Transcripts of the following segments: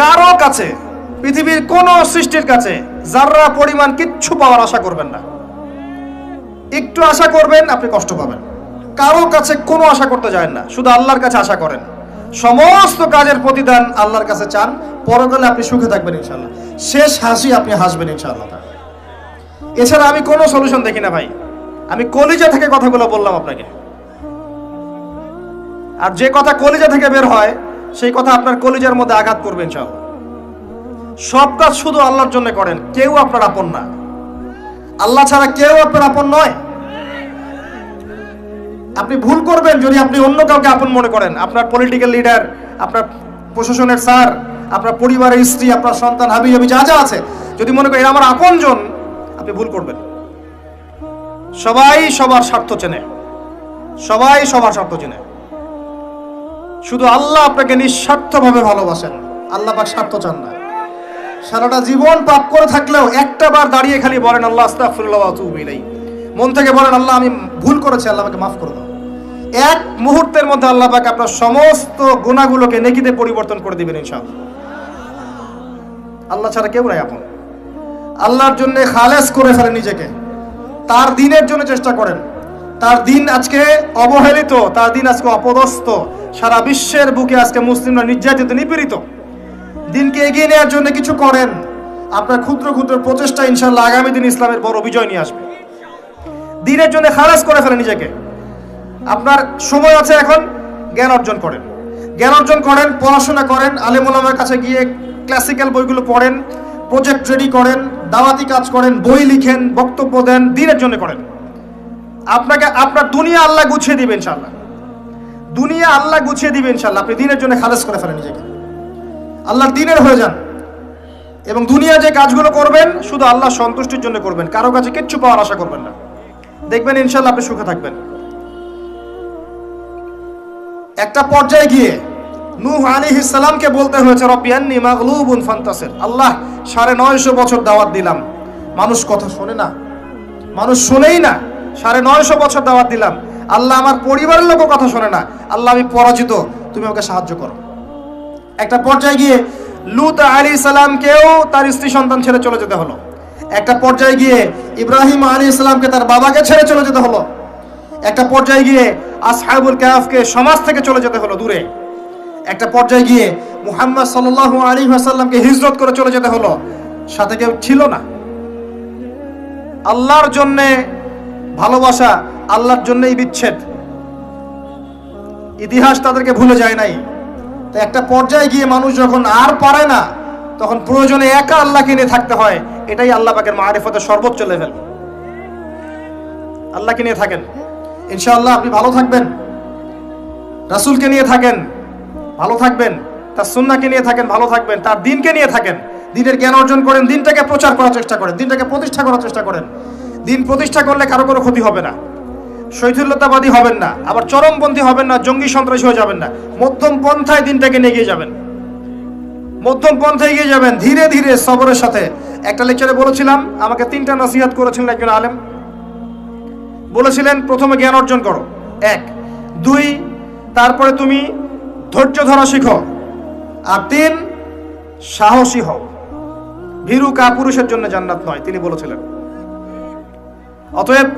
কারো কাছে, পৃথিবীর কোন সৃষ্টির কাছে যাররা পরিমাণ কিচ্ছু পাওয়ার আশা করবেন না। একটু আশা করবেন আপনি কষ্ট পাবেন। কারো কাছে কোনো আশা করতে যায় না, শুধু আল্লাহর কাছে আশা করেন। সমস্ত কাজের প্রতিদান আল্লাহর কাছে চান, পরকালে আপনি সুখে থাকবেন ইনশাআল্লাহ। শেষ হাসি আপনি হাসবেন ইনশাআল্লাহ। এছাড়া আমি কোনো সলিউশন দেখি না ভাই। আমি কলিজা থেকে কথাগুলো বললাম আপনাকে, আর যে কথা কলিজা থেকে বের হয় সেই কথা আপনার কলিজার মধ্যে আঘাত করবে ইনশাআল্লাহ। সব কাজ শুধু আল্লাহর জন্য করেন, কেউ আপনার আপন না। আল্লাহ ছাড়া কেউ আপনার আপন নয়। আপনি ভুল করবেন যদি আপনি অন্য কাউকে আপন মনে করেন। আপনার পলিটিক্যাল লিডার, আপনার প্রশাসনের স্যার, আপনার পরিবারের স্ত্রী, আপনার সন্তান, হাবি হাবি যা যা আছে, যদি মনে করেন আমার আপনজন, আপনি ভুল করবেন। সবাই সবার স্বার্থ চেনে, সবাই সবার স্বার্থ চেনে। শুধু আল্লাহ আপনাকে নিঃস্বার্থভাবে ভালোবাসেন। আল্লাহ পাক স্বার্থ চান না। সারাটা জীবন পাপ করে থাকলেও একটা বার দাঁড়িয়ে খালি বলেন আল্লাহ আস্তাগফিরুল্লাহ ওয়া আতুবু ইলাইহি। মন থেকে বলেন আল্লাহ আমি ভুল করেছি, আল্লাহ আমাকে মাফ করে দাও। এক মুহূর্তের মধ্যে আল্লাহ পাক আপনার সমস্ত গুনাহগুলোকে নেকিতে পরিবর্তন করে দিবেন ইনশাআল্লাহ। আল্লাহ ছাড়া কেউ নাই আপন। আল্লাহর জন্য খালেস করে ফেলেন নিজেকে, তার দিনের জন্য চেষ্টা করেন। তার দিন আজকে অবহেলিত, তার দিন আজকে অপদস্থ। সারা বিশ্বের বুকে আজকে মুসলিমরা নির্যাতিত, নিপীড়িত। দিনকে এগিয়ে নেওয়ার জন্য কিছু করেন। আপনার ক্ষুদ্র ক্ষুদ্র প্রচেষ্টা ইনশাআল্লাহ আগামী দিন ইসলামের বড় বিজয় নিয়ে আসবে। দিনের জন্য খালেস করে ফেলেন নিজেকে। আপনার সময় আছে এখন, জ্ঞান অর্জন করেন, জ্ঞান অর্জন করেন, পড়াশোনা করেন, আলেম ওলামার কাছে গিয়ে ক্লাসিক্যাল বইগুলো পড়েন, প্রজেক্ট রেডি করেন, দাওয়াতি কাজ করেন, বই লিখেন, বক্তব্য দেন, দিনের জন্য করেন। আপনাকে আপনার দুনিয়া আল্লাহ গুছিয়ে দিবেন ইনশাআল্লাহ। দুনিয়া আল্লাহ গুছিয়ে দিবেন ইনশাআল্লাহ। আপনি দিনের জন্য খালেস করে ফেলেন নিজেকে, আল্লাহর দিনের হয়ে যান। এবং দুনিয়া যে কাজগুলো করবেন শুধু আল্লাহ সন্তুষ্টির জন্য করবেন, কারো কাছে কিচ্ছু পাওয়ার আশা করবেন না। দেখবেন ইনশাআল্লাহ আপনি সুখে থাকবেন। একটা পর্যায়ে গিয়ে নূহ আলাইহিস সালামকে বলতে হয়েছে রব্বি আন্নী মাগলুবুন ফান্তাসির। আল্লাহ 950 বছর দাওয়াত দিলাম, মানুষ কথা শোনে না, মানুষ শোনেই না। 950 বছর দাওয়াত দিলাম, আল্লাহ আমার পরিবারের লোকও কথা শোনে না। আল্লাহ আমি পরাজিত, তুমি আমাকে সাহায্য করো। একটা পর্যায়ে গিয়ে লূত আলাইহিস সালামকেও তার স্ত্রী সন্তান ছেড়ে চলে যেতে হলো। একটা পর্যায়ে গিয়ে ইব্রাহিম আলাইহিস সালামকে তার বাবাকে ছেড়ে চলে যেতে হলো। একটা পর্যায়ে গিয়ে আসহাবুল কাহফকে সমাজ থেকে চলে যেতে হলো দূরে। একটা পর্যায়ে গিয়ে মুহাম্মদ সাল্লাল্লাহু আলাইহি ওয়াসাল্লামকে হিজরত করে চলে যেতে হলো, সাথে কেউ ছিল না। আল্লাহর জন্য ভালোবাসা, আল্লাহর জন্যই বিচ্ছেদ। ইতিহাস তাদেরকে ভুলে যায় নাই। তো একটা পর্যায়ে গিয়ে মানুষ যখন আর পারে না, তখন প্রয়োজনে একা আল্লাহকে নিয়ে থাকতে হয়। এটাই আল্লাহ পাকের মারিফতের সর্বোচ্চ লেভেল। আল্লাহকে নিয়ে থাকেন, ইনশাআল্লাহ আপনি ভালো থাকবেন। রাসূলকে নিয়ে থাকেন, ভালো থাকবেন। তার সুন্নাহকে নিয়ে থাকেন, ভালো থাকবেন। তার দিনকে নিয়ে থাকেন, দিনের জ্ঞান অর্জন করেন, দিনটাকে প্রচার করার চেষ্টা করেন, দিনটাকে প্রতিষ্ঠা করার চেষ্টা করেন। দিন প্রতিষ্ঠা করলে কারো কোনো ক্ষতি হবে না। শৈথিল্যতাবাদী হবেন না, আবার চরমপন্থী হবেন না, জঙ্গি সন্ত্রাসী হয়ে যাবেন না। মধ্যম পন্থায় দিনটাকে নিয়ে এগিয়ে যাবেন, মধ্যম পন্থায় এগিয়ে যাবেন, ধীরে ধীরে সবরের সাথে। একটা লেকচারে বলেছিলাম, আমাকে 3টা নসিহত করেছিলেন একজন আলেম। বলেছিলেন প্রথমে জ্ঞান অর্জন করো, 1, 2, তারপরে তুমি ধৈর্য ধরা শিখো, আর 3 সাহসী হও। ভীরু কাপুরুষের জন্য জান্নাত নয়, তিনি বলেছিলেন। অতএব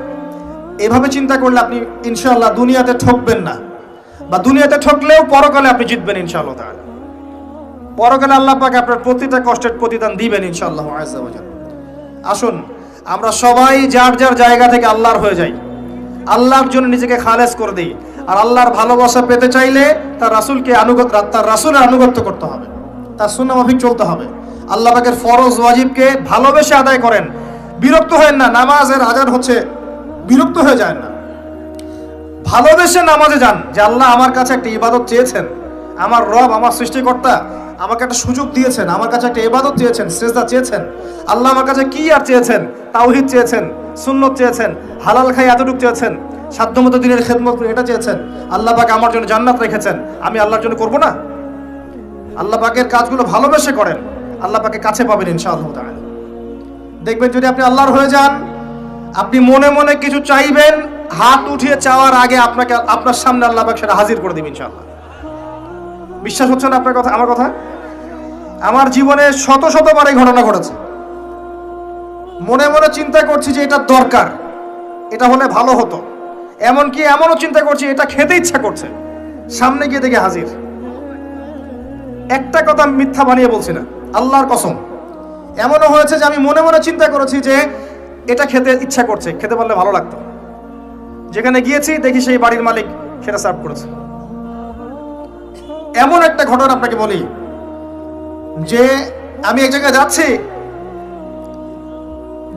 এভাবে চিন্তা করলে আপনি ইনশাআল্লাহ দুনিয়াতে ঠকবেন না, বা দুনিয়াতে ঠকলেও পরকালে আপনি জিতবেন ইনশাআল্লাহ তাআলা। পরকালে আল্লাহ পাক আপনার প্রতিটা কষ্টের প্রতিদান দিবেন ইনশাআল্লাহ আযজা ওয়া জাল্লা। আসুন আমরা সবাই যার যার জায়গা থেকে আল্লাহর হয়ে যাই, আল্লাহর জন্য নিজেকে খালেস করে দিই। আর আল্লাহর ভালোবাসা পেতে চাইলে তার রাসূলের আনুগত্য করতে হবে, তার সুন্নাহ মাফিক চলতে হবে। আল্লাহ পাকের ফরজ ওয়াজিবকে ভালোবেসে আদায় করেন। বিরক্ত হয়েন না, নামাজের আজান হচ্ছে বিরক্ত হয়ে যায় না। ভালোবেসে নামাজে যান, যে আল্লাহ আমার কাছে একটা ইবাদত চেয়েছেন, আমার রব, আমার সৃষ্টিকর্তা আমাকে একটা সুযোগ দিয়েছেন, আমার কাছে একটা ইবাদত চেয়েছেন, সিজদা চেয়েছেন। আল্লাহ আমার কাছে কি আর চেয়েছেন? তাওহীদ চেয়েছেন, সুন্নত চেয়েছেন, হালাল খাই এতটুকু চেয়েছেন, সাধ্যমতো দিনের খেদমত করে এটা চেয়েছেন। আল্লাহ পাক আমার জন্য জান্নাত রেখেছেন, আমি আল্লাহর জন্য করব না? আল্লাহ পাকের কাজগুলো ভালোবেসে করেন, আল্লাহ পাকে কাছে পাবেন ইনশাআল্লাহ তাআলা। দেখবেন যদি আপনি আল্লাহর হয়ে যান, আপনি মনে মনে কিছু চাইবেন, হাত উঠিয়ে চাওয়ার আগে আপনার সামনে আল্লাহ পাক সেটা হাজির করে দিবেন ইনশাআল্লাহ। বিশ্বাস হচ্ছে না আপনার কথা, আমার কথা? আমার জীবনে শত শতবার এই ঘটনা ঘটেছে। মনে মনে চিন্তা করছি যে এটা দরকার, এটা হলে ভালো হতো, এমনকি এমনও চিন্তা করছি এটা খেতে ইচ্ছা করছে, সামনে গিয়ে দেখে হাজির। একটা কথা মিথ্যা বানিয়ে বলছি না, আল্লাহর কসম। এমনও হয়েছে যে আমি মনে মনে চিন্তা করেছি যে এটা খেতে ইচ্ছা করছে, খেতে পারলে ভালো লাগতো। যেখানে গিয়েছি দেখি সেই বাড়ির মালিক সেটা সার্ভ করেছে। এমন একটা ঘটনা আপনাকে বলি যে আমি এক জায়গায় যাচ্ছি,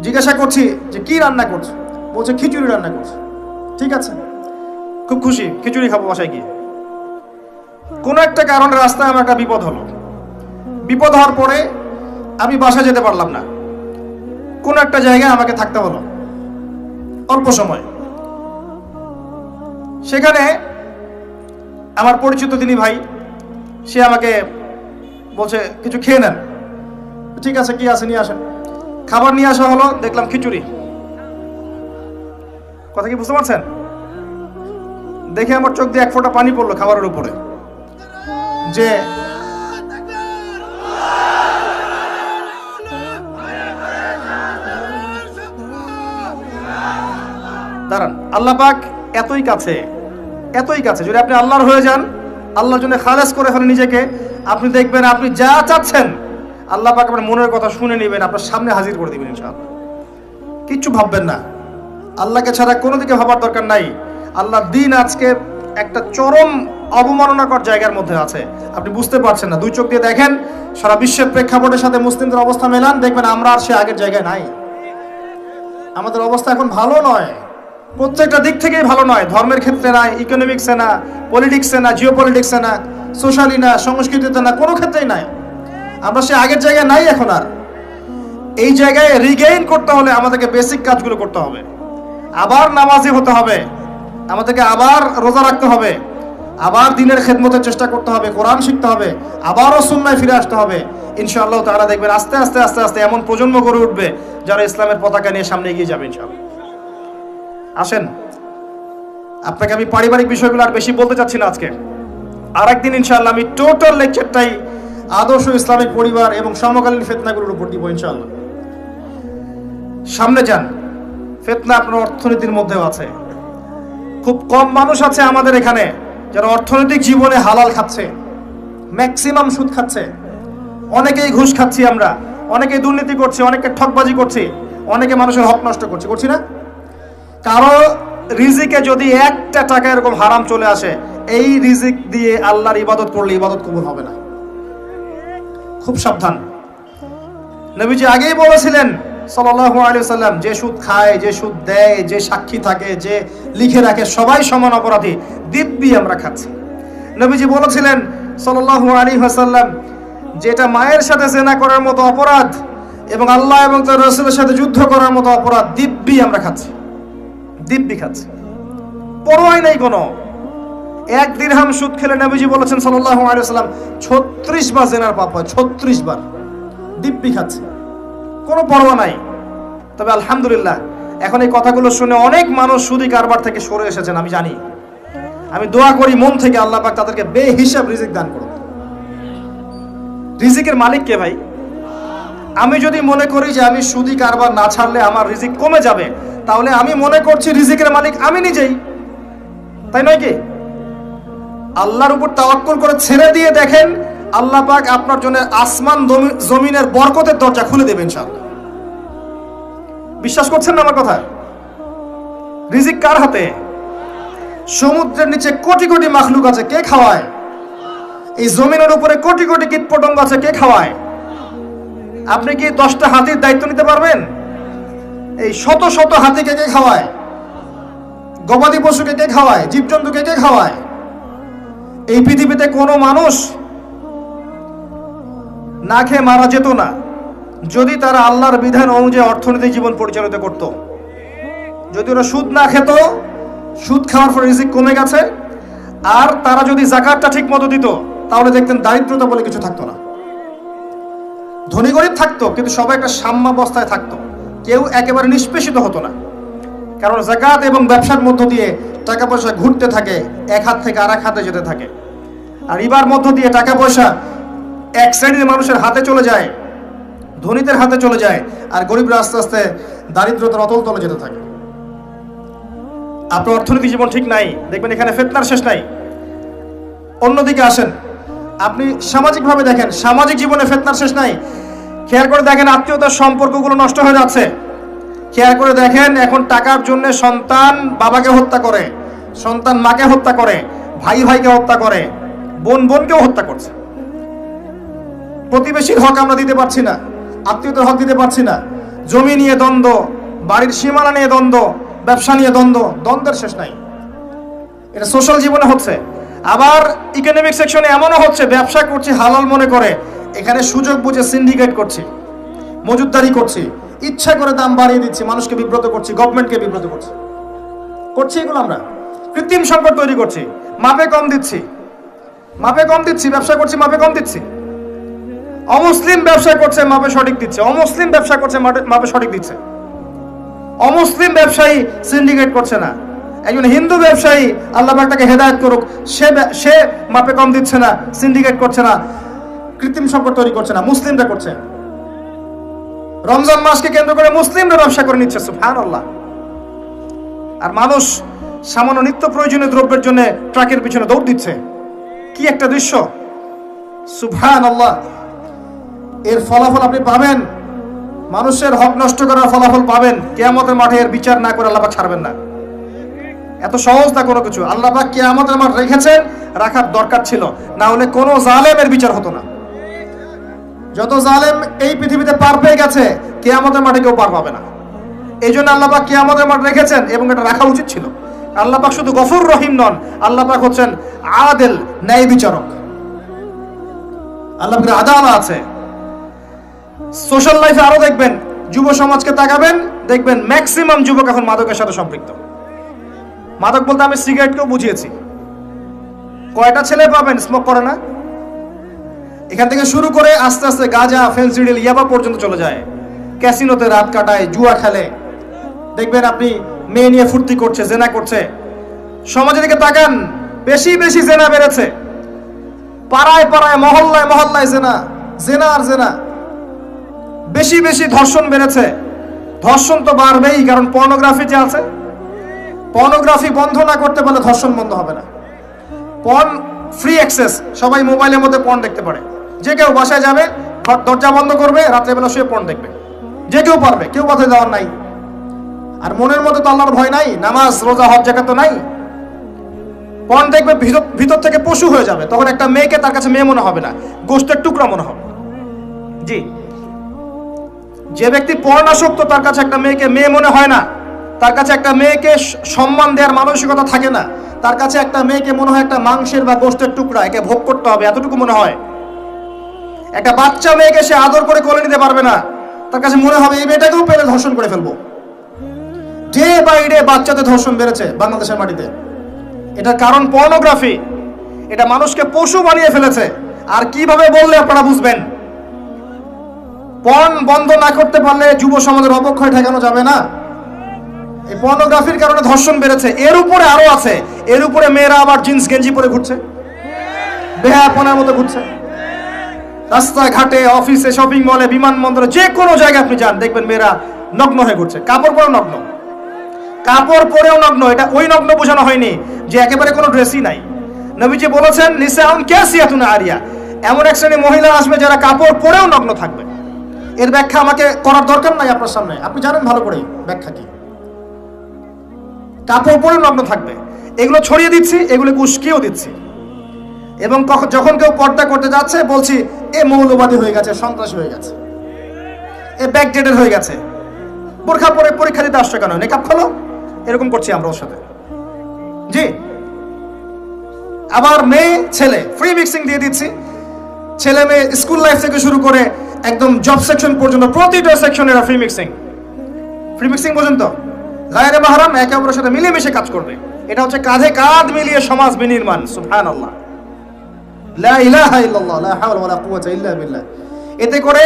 জিজ্ঞাসা করছি যে কি রান্না করছে, বলছে খিচুড়ি রান্না করছে। ঠিক আছে, খুব খুশি, খিচুড়ি খাবো বাসায় গিয়ে। কোনো একটা কারণে রাস্তায় আমার একটা বিপদ হলো। বিপদ হওয়ার পরে আমি বাসা যেতে পারলাম না, কোনো একটা জায়গায় আমাকে থাকতে হলো অল্প সময়। সেখানে আমার পরিচিত তিনি ভাই, সে আমাকে বলছে কিছু খেয়ে নেন। ঠিক আছে, কি আছে নিয়ে আসেন। খাবার নিয়ে আসা হলো, দেখলাম খিচুড়ি। কথা কি বুঝতে পারছেন? দেখে আমার চোখ দিয়ে এক ফোঁটা পানি পড়লো খাবারের উপরে। যে দাঁড়ান, আল্লাহ পাক এতই কাছে, এতই কাছে। যদি আপনি আল্লাহর হয়ে যান, আল্লাহর জন্য খালেস করে ফেলেন নিজেকে, আপনি দেখবেন আপনি যা চাচ্ছেন আল্লাহ পাক আপনার মনের কথা শুনে নেবেন, আপনার সামনে হাজির করে দিবেন ইনশাআল্লাহ। কিচ্ছু ভাববেন না, আল্লাহকে ছাড়া কোনো দিকে ভাবার দরকার নাই। আল্লাহর দিন আজকে একটা চরম অবমাননাকর জায়গার মধ্যে আছে, আপনি বুঝতে পারছেন না। দুই চোখ দিয়ে দেখেন, সারা বিশ্বের প্রেক্ষাপটের সাথে মুসলিমদের অবস্থা মেলান, দেখবেন আমরা আর সে আগের জায়গায় নাই। আমাদের অবস্থা এখন ভালো নয়, প্রত্যেকটা দিক থেকেই ভালো নয়। ধর্মের ক্ষেত্রে না, ইকোনমিক্সে না, পলিটিক্সে না, জিও পলিটিক্সে না, সোশ্যালি না, সংস্কৃতিতে না, কোনো ক্ষেত্রেই নাই। আমরা সে আগের জায়গায় নাই এখন আর। এই জায়গায় রিগেইন করতে হলে আমাদেরকে বেসিক কাজগুলো করতে হবে। আবার নামাজি হতে হবে, আমাদেরকে আবার রোজা রাখতে হবে, আবার দিনের খেদমতের চেষ্টা করতে হবে, কোরআন শিখতে হবে, আবারও সুন্নায় ফিরে আসতে হবে। ইনশাআল্লাহ তাআলা দেখবেন আস্তে আস্তে আস্তে আস্তে এমন প্রজন্ম গড়ে উঠবে যারা ইসলামের পতাকা নিয়ে সামনে এগিয়ে যাবে ইনশাআল্লাহ। আসেন, আপনাকে আমি পারিবারিক বিষয়গুলো আর বেশি বলতে চাচ্ছি না আজকে। আরেকদিন ইনশাআল্লাহ আমি টোটাল লেকচারটাই আদর্শ ইসলামিক পরিবার এবং সমকালীন ফিতনাগুলোর উপর দিব ইনশাআল্লাহ। সামনে যান। ফিতনা আপনার অর্থনীতির মধ্যেও আছে। খুব কম মানুষ আছে আমাদের এখানে যারা অর্থনৈতিক জীবনে হালাল খাচ্ছে, ম্যাক্সিমাম সুদ খাচ্ছে। অনেকেই ঘুষ খাচ্ছি আমরা, অনেকেই দুর্নীতি করছি, অনেকে ঠকবাজি করছি, অনেকে মানুষের হক নষ্ট করছি না? কারো রিজিকে যদি একটা টাকা এরকম হারাম চলে আসে, এই রিজিক দিয়ে আল্লাহর ইবাদত করলে ইবাদত কবুল হবে না। খুব সাবধান। নবীজি আগেই বলেছিলেন সাল্লাল্লাহু আলাইহি ওয়াসাল্লাম, যে সুদ খায়, যে সুদ দেয়, যে সাক্ষী থাকে, যে লিখে রাখে, সবাই সমান অপরাধী। দিব্যি আমরা খাচ্ছি। নবীজি বলেছিলেন সাল্লাল্লাহু আলাইহি ওয়াসাল্লাম, যেটা মায়ের সাথে জেনা করার মতো অপরাধ এবং আল্লাহ এবং তার রাসূলের সাথে যুদ্ধ করার মতো অপরাধ, দিব্যি আমরা খাচ্ছি, দিব্যি খাচ্ছি, পরোয়াই নাই কোনো। এক দিরহাম সুদ খেলে নবীজি বলেছেন সাল্লাল্লাহু আলাইহি ওয়াসাল্লাম 36 বার জেনার পাপ হয়, 36 বার। দিব্যি খাচ্ছে, কোনো পরোয়া নাই। তবে আলহামদুলিল্লাহ এখন এই কথাগুলো শুনে অনেক মানুষ সুদি কারবার থেকে সরে এসেছেন, আমি জানি। আমি দোয়া করি মন থেকে আল্লাহ পাক তাদেরকে বেহিসাব রিজিক দান করুন। রিজিকের মালিক কে ভাই? আমি যদি মনে করি যে আমি সুদি কারবার না ছাড়লে আমার রিজিক কমে যাবে, তাহলে আমি মনে করছি রিজিকের মালিক আমি নিজেই, তাই নয় কি? আল্লাহর উপর তাওয়াক্কুল করে ছেড়ে দিয়ে দেখেন, আল্লাহ পাক আপনার জন্য আসমান জমিনের বরকতের দরজা খুলে দেবেন ইনশাআল্লাহ। বিশ্বাস করছেন না আমার কথা? রিজিক কার হাতে? সমুদ্রের নিচে কোটি কোটি মাখলুক আছে, কে খাওয়ায়? এই জমিনের উপরে কোটি কোটি কীটপতঙ্গ আছে, কে খাওয়ায়? আপনি কি 10টা হাতির দায়িত্ব নিতে পারবেন? এই শত শত হাতিকে কে খাওয়ায়? গবাদি পশুকে কে খাওয়ায়? জীবজন্তুকে কে খাওয়ায়? এই পৃথিবীতে কোনো মানুষ না খেয়ে মারা যেত না যদি তারা আল্লাহর বিধান অনুযায়ী অর্থনৈতিক জীবন পরিচালিত করত। যদি ওরা সুদ না খেত, সুদ খাওয়ার পর রিজিক কমে গেছে, আর তারা যদি যাকাতটা ঠিক মতো দিত, তাহলে দেখতেন দারিদ্রতা বলে কিছু থাকতো না। ধনী গরিব থাকতো, কিন্তু সবাই একটা সাম্যাবস্থায় থাকতো, কেউ একেবারে নিষ্পেষিত হতো না। কারণ যাকাত এবং ব্যবসার মধ্য দিয়ে টাকা পয়সা ঘুরতে থাকে, এক হাত থেকে আর এক হাতে যেতে থাকে। আর রিবার মধ্য দিয়ে টাকা পয়সা এক শ্রেণীর মানুষের হাতে চলে যায়, ধনীদের হাতে চলে যায়, আর গরিবরা আস্তে আস্তে দারিদ্রতার অতল তলে যেতে থাকে। আপনার অর্থনৈতিক জীবন ঠিক নাই, দেখবেন এখানে ফিতনার শেষ নাই। অন্যদিকে আসেন, আপনি সামাজিকভাবে দেখেন, সামাজিক জীবনে ফিতনার শেষ নাই। খেয়াল করে দেখেন, আত্মীয়তার সম্পর্কগুলো নষ্ট হয়ে যাচ্ছে। খেয়াল করে দেখেন, এখন টাকার জন্য সন্তান বাবাকে হত্যা করে, সন্তান মাকে হত্যা করে, ভাই ভাইকে হত্যা করে, বোন বোনকেও হত্যা করছে। প্রতিবেশীর হক আমরা দিতে পারছি না, আত্মীয়তার হক দিতে পারছি না। জমি নিয়ে দ্বন্দ্ব, বাড়ির সীমানা নিয়ে দ্বন্দ্ব, ব্যবসা নিয়ে দ্বন্দ্ব, দ্বন্দ্বের শেষ নাই। এটা সোশ্যাল জীবনে হচ্ছে। আবার ইকোনমিক সেকশনে এমনও হচ্ছে, ব্যবসা করছি হালাল মনে করে, এখানে সুযোগ বুঝে সিন্ডিকেট করছি, মজুতদারি করছি, ইচ্ছা করে দাম বাড়িয়ে দিচ্ছি, মানুষকে বিব্রত করছি, গভর্নমেন্টকে বিব্রত করছি। এগুলো আমরা কৃত্রিম সংকট তৈরি করছি, মাপে কম দিচ্ছি, ব্যবসা করছি মাপে কম দিচ্ছি। অমুসলিম ব্যবসা করছে, মাপে সঠিক দিচ্ছে। অমুসলিম ব্যবসা করছে, মাপে সঠিক দিচ্ছে। অমুসলিম ব্যবসায়ী সিন্ডিকেট করছে না। একজন হিন্দু ব্যবসায়ী, আল্লাহ পাক তাকে হেদায়েত করুক, সে মাপে কম দিচ্ছে না, সিন্ডিকেট করছে না, কৃত্রিম সংকট তৈরি করছে না, মুসলিমরা করছে। রমজান মাসকে কেন্দ্র করে মুসলিমরা ব্যবসা করে নিচ্ছে, সুবহানাল্লাহ। আর মানুষ সামান্য নিত্য প্রয়োজনীয় দ্রব্যের জন্য ট্রাকের পিছনে দৌড় দিচ্ছে। কি একটা দৃশ্য, সুবহানাল্লাহ। এর ফলাফল আপনি পাবেন, মানুষের হক নষ্ট করার ফলাফল পাবেন। কিয়ামতের মাঠে এর বিচার না করে আল্লাহ পাক ছাড়বেন না। এত সহজ না কোনো কিছু। আল্লাহ পাক কিয়ামতের মাঠ রেখেছেন, রাখার দরকার ছিল, না হলে কোনো জালেমের বিচার হতো না। যত জালেম এই পৃথিবীতে পার পেয়ে গেছে, কিয়ামতের মাঠে কেউ পার পাবে না। এই জন্য আল্লাহ পাক কিয়ামতের মাঠ রেখেছেন, এবং এটা রাখা উচিত ছিল। আল্লাহ পাক শুধু গফুর রহিম নন, আল্লাহ পাক হচ্ছেন আদেল, ন্যায় বিচারক। আল্লাহ পাকের আদালত আছে। সোশ্যাল লাইফে আরো দেখবেন, যুব সমাজকে তাকাবেন, দেখবেন ম্যাক্সিমাম যুবক এখন মাদকের সাথে সম্পৃক্ত। মাদক বলতে আমি সিগারেটকেও বুঝিয়েছি। কয়টা ছেলে পাবেন স্মোক করে না? এখান থেকে শুরু করে আস্তে আস্তে গাঁজা, ফেন্সিডিল, ইয়াবা পর্যন্ত চলে যায়। ক্যাসিনোতে রাত কাটায়, জুয়া খেলে, দেখবেন আপনি মেয়ে নিয়ে ফুর্তি করছে, জেনা করছে। সমাজের দিকে তাকান, বেশি বেশি জেনা বেড়েছে। পাড়ায় পাড়ায়, মহল্লায় মহল্লায় জেনা, জেনা আর জেনা। বেশি বেশি ধর্ষণ বেড়েছে। ধর্ষণ তো বাড়বেই, কারণ পর্নোগ্রাফি যে আছে। পর্নোগ্রাফি বন্ধ না করতে পারলে ধর্ষণ বন্ধ হবে না। পর্ন ফ্রি অ্যাক্সেস, সবাই মোবাইলের মধ্যে পর্ন দেখতে পারে। যে কেউ বাসায় যাবে, দরজা বন্ধ করবে, রাত্রেবেলা শুয়ে পর্ন দেখবে, যে কেউ পারবে, কেউ পথে যাওয়ার নাই। আর মনের মধ্যে তো আল্লাহর ভয় নাই, নামাজ রোজা হজ জাকাত তো নাই। পর্ন দেখবে, ভিতর থেকে পশু হয়ে যাবে। তখন একটা মেয়েকে তার কাছে মেয়ে মনে হবে না, গোশতের টুকরা মনে হবে। জি, যে ব্যক্তি পর্ণাসক্ত, তার কাছে একটা মেয়েকে মেয়ে মনে হয় না, তার কাছে একটা মেয়েকে সম্মান দেওয়ার মানসিকতা থাকে না। তার কাছে একটা মেয়েকে মনে হয় একটা মাংসের বা গোশতের টুকরা, একে ভোগ করতে হবে, এতটুকু মনে হয়। একটা বাচ্চা মেয়েকে সে আদর করে কোলে নিতে পারবে না, তার কাছে মনে হবে এই মেয়েটাকেও পেলে ধর্ষণ করে ফেলবো। ডে বাই ডে বাচ্চাদের ধর্ষণ বেড়েছে বাংলাদেশের মাটিতে। এটার কারণ পর্নোগ্রাফি। এটা মানুষকে পশু বানিয়ে ফেলেছে। আর কিভাবে বললে আপনারা বুঝবেন? পর্ন বন্ধ না করতে পারলে যুব সমাজের অবক্ষয় ঠেকানো যাবে না। এই পর্নোগ্রাফির কারণে ধর্ষণ বেড়েছে। এর উপরে আরো আছে, এর উপরে মেয়েরা আবার জিন্স গেঞ্জি পরে ঘুরছে, বেহায়াপনার মতো ঘুরছে। রাস্তাঘাটে, অফিসে, শপিং মলে, বিমানবন্দরে, যে কোনো জায়গায় আপনি যান, দেখবেন মেয়েরা নগ্ন হয়ে ঘুরছে। কাপড় পরেও নগ্ন, কাপড় পরেও নগ্ন। এটা ওই নগ্ন বোঝানো হয়নি যে একেবারে কোনো ড্রেসই নাই। নবীজি বলেছেন নিসাউন কাসিয়াতুন আরিয়া, এমন এক শ্রেণী মহিলা আসবে যারা কাপড় পরেও নগ্ন থাকবে। এর ব্যাখ্যা আমাকে করার দরকার নাই আপনার সামনে, আপনি জানেন ভালো করে ব্যাখ্যা কি। কাপড় পরে নগ্ন থাকবে, এগুলো ছড়িয়ে দিচ্ছি, এগুলো উস্কিয়েও দিচ্ছি। এবং যখন কেউ পর্দা করতে যাচ্ছে, বলছি এ মৌলবাদী হয়ে গেছে, সন্ত্রাসী হয়ে গেছে, এ ব্যাকডেটেড হয়ে গেছে, বোরখা পরে পরীক্ষা দিতে আসছে কেন, নেকাব খোলো, এরকম করছি আমরা ওর সাথে। জি, আবার মেয়ে ছেলে ফ্রি মিক্সিং দিয়ে দিচ্ছি। ছেলে মেয়ে স্কুল লাইফ থেকে শুরু করে একদম জব সেকশন পর্যন্ত, প্রতিটা সেকশনে ফ্রি মিক্সিং পর্যন্ত। গায়রে মাহরাম একে অপরের সাথে মিলেমিশে কাজ করবে। এটা হচ্ছে কাঁধে কাঁধ মিলিয়ে সমাজ বিনির্মাণ। সুবহানাল্লাহ, লা ইলাহা ইল্লাল্লাহ, লা হাওলা ওয়ালা কুওয়াতা ইল্লা বিল্লাহ। এতে করে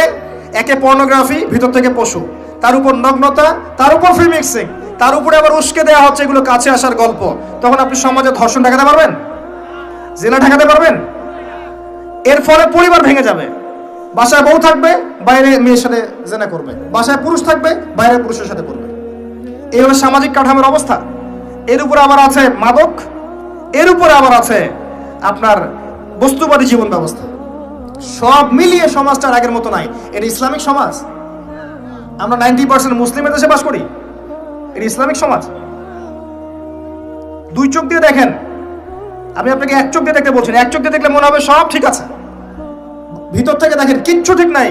একে পর্নোগ্রাফি, ভিতর থেকে পশু, তার উপর নগ্নতা, তার উপর ফ্রি মিক্সিং, তার উপরে আবার উস্কে দেওয়া হচ্ছে এগুলো কাছে আসার গল্প। তখন আপনি সমাজে ধর্ষণ ঠেকাতে পারবেন? জিনা ঠেকাতে পারবেন? এর ফলে পরিবার ভেঙে যাবে। বাসায় বউ থাকবে, বাইরে মেয়ের সাথে জেনা করবে, বাসায় পুরুষ থাকবে, বাইরে পুরুষের সাথে করবে। এই হলো সামাজিক কাঠামোর অবস্থা। এর উপরে আবার আছে মাদক, এর উপরে আবার আছে আপনার বস্তুবাদী জীবন ব্যবস্থা। সব মিলিয়ে সমাজটা আগের মতো নাই। এটা ইসলামিক সমাজ? আমরা 90% মুসলিমের দেশে বাস করি, এটা ইসলামিক সমাজ? দুই চোখ দিয়ে দেখেন, আমি আপনাকে এক চোখ দিয়ে দেখতে বলছি না। এক চোখ দিয়ে দেখলে মনে হবে সব ঠিক আছে, ভিতর থেকে দেখেন কিচ্ছু ঠিক নাই।